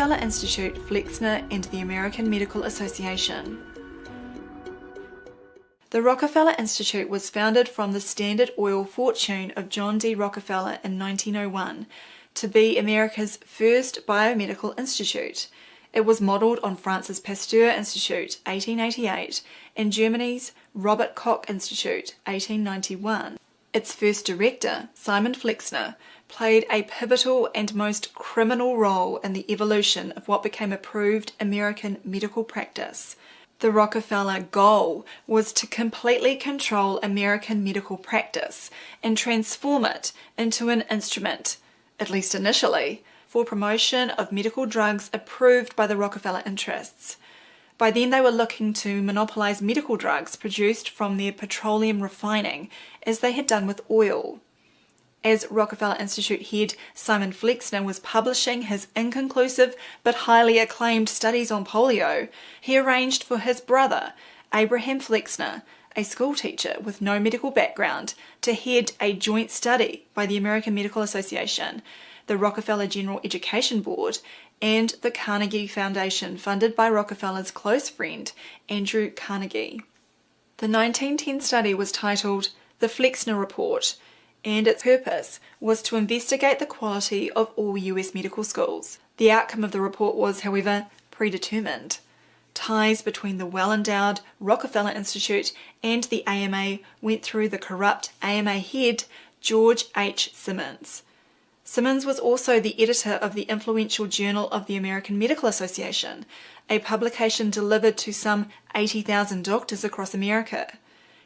Rockefeller Institute, Flexner, and the American Medical Association. The Rockefeller Institute was founded from the Standard Oil fortune of John D. Rockefeller in 1901 to be America's first biomedical institute. It was modelled on France's Pasteur Institute, 1888, and Germany's Robert Koch Institute, 1891. Its first director, Simon Flexner, played a pivotal and most criminal role in the evolution of what became approved American medical practice. The Rockefeller goal was to completely control American medical practice and transform it into an instrument, at least initially, for promotion of medical drugs approved by the Rockefeller interests. By then they were looking to monopolize medical drugs produced from their petroleum refining, as they had done with oil. As Rockefeller Institute head Simon Flexner was publishing his inconclusive but highly acclaimed studies on polio, he arranged for his brother, Abraham Flexner, a schoolteacher with no medical background, to head a joint study by the American Medical Association, the Rockefeller General Education Board, and the Carnegie Foundation, funded by Rockefeller's close friend, Andrew Carnegie. The 1910 study was titled The Flexner Report, and its purpose was to investigate the quality of all US medical schools. The outcome of the report was, however, predetermined. Ties between the well-endowed Rockefeller Institute and the AMA went through the corrupt AMA head, George H. Simmons. Simmons was also the editor of the influential Journal of the American Medical Association, a publication delivered to some 80,000 doctors across America.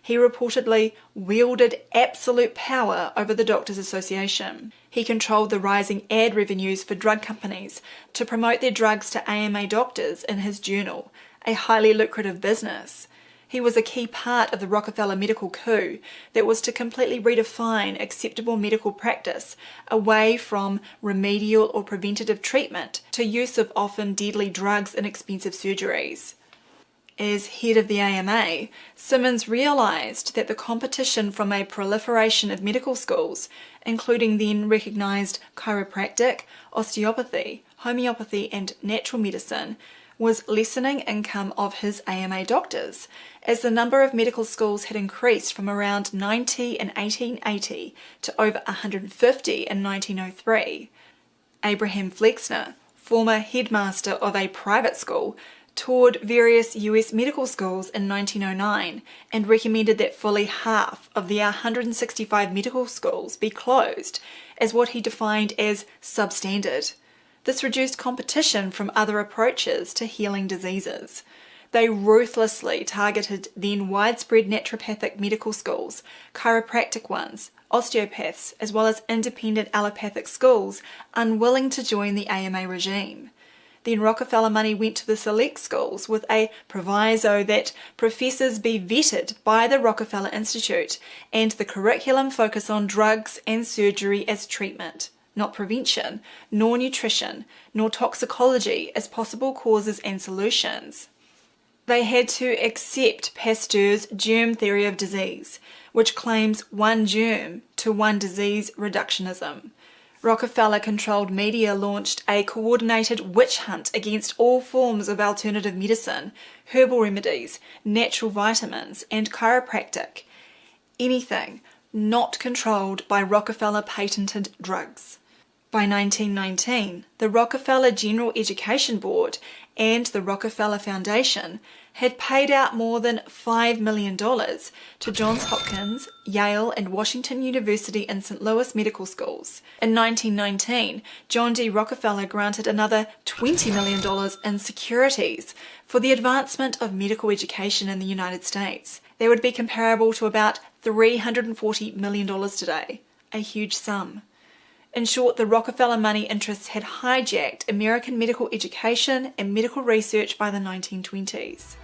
He reportedly wielded absolute power over the Doctors Association. He controlled the rising ad revenues for drug companies to promote their drugs to AMA doctors in his journal, a highly lucrative business. He was a key part of the Rockefeller medical coup that was to completely redefine acceptable medical practice away from remedial or preventative treatment to use of often deadly drugs and expensive surgeries. As head of the AMA, Simmons realised that the competition from a proliferation of medical schools, including then recognised chiropractic, osteopathy, homeopathy and natural medicine, was lessening income of his AMA doctors, as the number of medical schools had increased from around 90 in 1880 to over 150 in 1903. Abraham Flexner, former headmaster of a private school, toured various US medical schools in 1909 and recommended that fully half of the 165 medical schools be closed as what he defined as substandard. This reduced competition from other approaches to healing diseases. They ruthlessly targeted then widespread naturopathic medical schools, chiropractic ones, osteopaths, as well as independent allopathic schools unwilling to join the AMA regime. Then Rockefeller money went to the select schools with a proviso that professors be vetted by the Rockefeller Institute and the curriculum focus on drugs and surgery as treatment, not prevention, nor nutrition, nor toxicology as possible causes and solutions. They had to accept Pasteur's germ theory of disease, which claims one germ to one disease reductionism. Rockefeller-controlled media launched a coordinated witch hunt against all forms of alternative medicine, herbal remedies, natural vitamins, and chiropractic. Anything not controlled by Rockefeller-patented drugs. By 1919, the Rockefeller General Education Board and the Rockefeller Foundation had paid out more than $5 million to Johns Hopkins, Yale, and Washington University in St. Louis medical schools. In 1919, John D. Rockefeller granted another $20 million in securities for the advancement of medical education in the United States. They would be comparable to about $340 million today, a huge sum. In short, the Rockefeller money interests had hijacked American medical education and medical research by the 1920s.